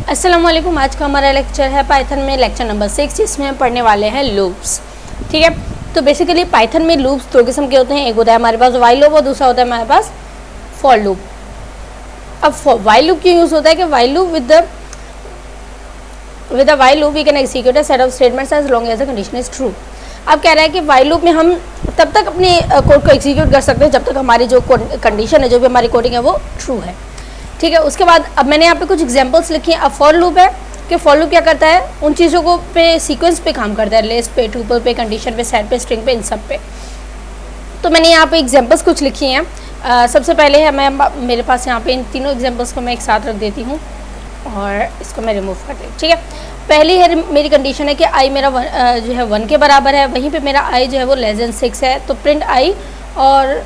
अस्सलाम वालेकुम। आज का हमारा लेक्चर है पाइथन में लेक्चर नंबर 6, जिसमें हम पढ़ने वाले हैं लूप्स। ठीक है, तो बेसिकली पाइथन में लूप्स दो किस्म के होते हैं। एक होता है हमारे पास वाइल लूप और दूसरा होता है हमारे पास फॉर लूप। अब वाइल लूप क्यों यूज़ होता है कि while loop with the while loop we can execute a set of statements as long as the condition is true. अब कह रहा है कि वाइल लूप में हम तब तक अपने कोड को एग्जीक्यूट कर सकते हैं जब तक हमारी जो कंडीशन है, जो भी हमारी कोडिंग है, वो ट्रू है। ठीक है, उसके बाद अब मैंने यहाँ पे कुछ एग्जांपल्स लिखी हैं। अब फॉर लूप है कि फॉर लूप क्या करता है, उन चीज़ों को पे सीक्वेंस पे काम करता है, लिस्ट पे, ट्यूपल पे, कंडीशन पे, सेट पे, स्ट्रिंग पे, इन सब पे। तो मैंने यहाँ पे एग्जांपल्स कुछ लिखी हैं। सबसे पहले है मेरे पास यहाँ पे इन तीनों एग्जांपल्स को मैं एक साथ रख देती हूँ और इसको मैं रिमूव कर देती हूँ। ठीक है, पहली है मेरी कंडीशन है कि आई मेरा जो है 1 के बराबर है, वहीं पे मेरा आई जो है वो लेस देन 6 है। तो प्रिंट आई और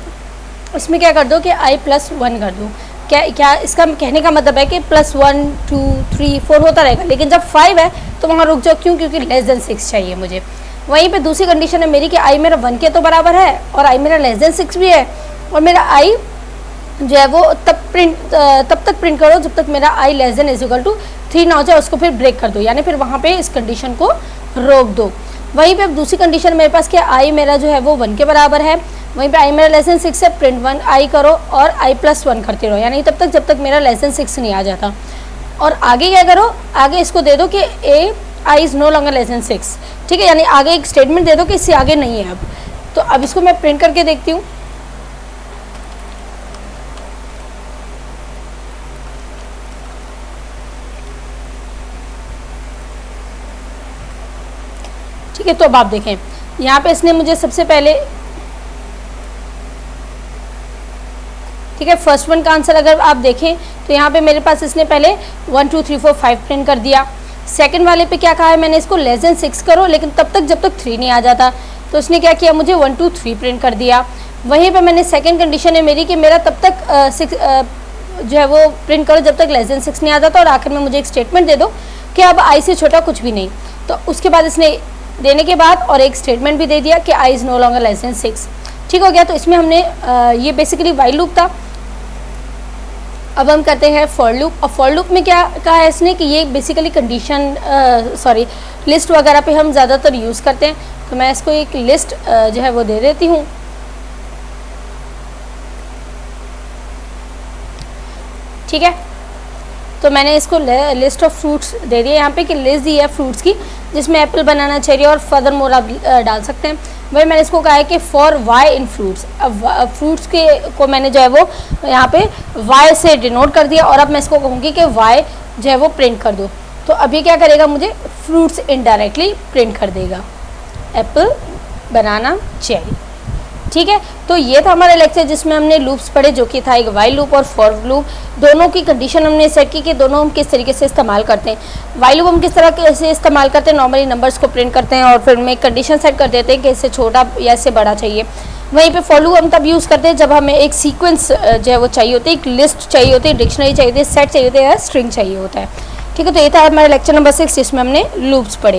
इसमें क्या कर दो कि आई +1 कर दूँ। क्या इसका कहने का मतलब है कि +1 2 3 4 होता रहेगा, लेकिन जब 5 है तो वहाँ रुक जाओ। क्यों? क्योंकि लेस देन 6 चाहिए मुझे। वहीं पे दूसरी कंडीशन है मेरी कि आई मेरा 1 के तो बराबर है और आई मेरा लेस देन 6 भी है, और मेरा आई जो है वो तब तक प्रिंट करो जब तक मेरा आई लेस देन = 3 ना हो जाए, उसको फिर ब्रेक कर दो, यानी फिर वहाँ पे इस कंडीशन को रोक दो। वहीं पे अब दूसरी कंडीशन मेरे पास कि आई मेरा जो है वो 1 के बराबर है, वहीं पे आई मेरा लेस देन 6 है, प्रिंट 1 आई करो और आई +1 करते रहो, यानी तब तक जब तक मेरा लेस देन 6 नहीं आ जाता। और आगे क्या करो, आगे इसको दे दो कि I is no longer less than 6। ठीक है, यानी आगे एक स्टेटमेंट दे दो कि इससे आगे नहीं है अब। तो अब इसको मैं प्रिंट करके देखती हूँ। ठीक है, तो अब आप देखें यहाँ पे इसने मुझे सबसे पहले, ठीक है, फर्स्ट वन का आंसर अगर आप देखें तो यहाँ पे मेरे पास इसने पहले 1 2 3 4 5 प्रिंट कर दिया। सेकंड वाले पे क्या कहा है मैंने, इसको लेस देन 6 करो, लेकिन तब तक जब तक 3 नहीं आ जाता। तो इसने क्या किया, मुझे 1 2 3 प्रिंट कर दिया। वहीं पे मैंने सेकंड कंडीशन है मेरी कि मेरा तब तक 6 जो है वो प्रिंट करो जब तक लेस देन 6 नहीं आ जाता, और आखिर में मुझे एक स्टेटमेंट दे दो कि अब आई से छोटा कुछ भी नहीं। तो उसके बाद इसने देने के बाद और एक स्टेटमेंट भी दे दिया कि I is no longer less than 6। ठीक हो गया। तो इसमें हमने ये बेसिकली वाइल लूप था। अब हम करते हैं फॉर लूप। और फॉर लूप में क्या कहा है इसने कि ये बेसिकली कंडीशन लिस्ट वगैरह पे हम ज़्यादातर यूज़ करते हैं। तो मैं इसको एक लिस्ट जो है वो दे देती हूँ। ठीक है, तो मैंने इसको लिस्ट ऑफ फ्रूट्स दे दिया यहाँ पे कि लिस्ट दी है फ्रूट्स की, जिसमें एप्पल, बनाना, चेरी और फर्दर मोर आप डाल सकते हैं। वही मैंने इसको कहा है कि फॉर वाई इन फ्रूट्स। अब फ्रूट्स के को मैंने जो है वो यहाँ पे वाई से डिनोट कर दिया, और अब मैं इसको कहूँगी कि वाई जो है वो प्रिंट कर दो। तो अभी क्या करेगा, मुझे फ्रूट्स इनडायरेक्टली प्रिंट कर देगा, एप्पल, बनाना, चेरी। ठीक है, तो ये था हमारा लेक्चर जिसमें हमने लूप्स पढ़े, जो कि था एक वाइल लूप और फॉर लूप। दोनों की कंडीशन हमने सेट की कि दोनों हम किस तरीके से इस्तेमाल करते हैं। वाइल लूप हम किस तरह से इस्तेमाल करते हैं, नॉर्मली नंबर्स को प्रिंट करते हैं और फिर उनमें कंडीशन सेट कर देते हैं कि इससे छोटा या इससे बड़ा चाहिए। वहीं पे फॉर लूप हम तब यूज़ करते हैं जब हमें एक सीक्वेंस जो है वो चाहिए होती है, एक लिस्ट चाहिए होती है, डिक्शनरी चाहिए होती है, सेट चाहिए होता है या स्ट्रिंग चाहिए होता है। ठीक है, तो ये था हमारा लेक्चर नंबर 6 जिसमें हमने लूप्स पढ़े।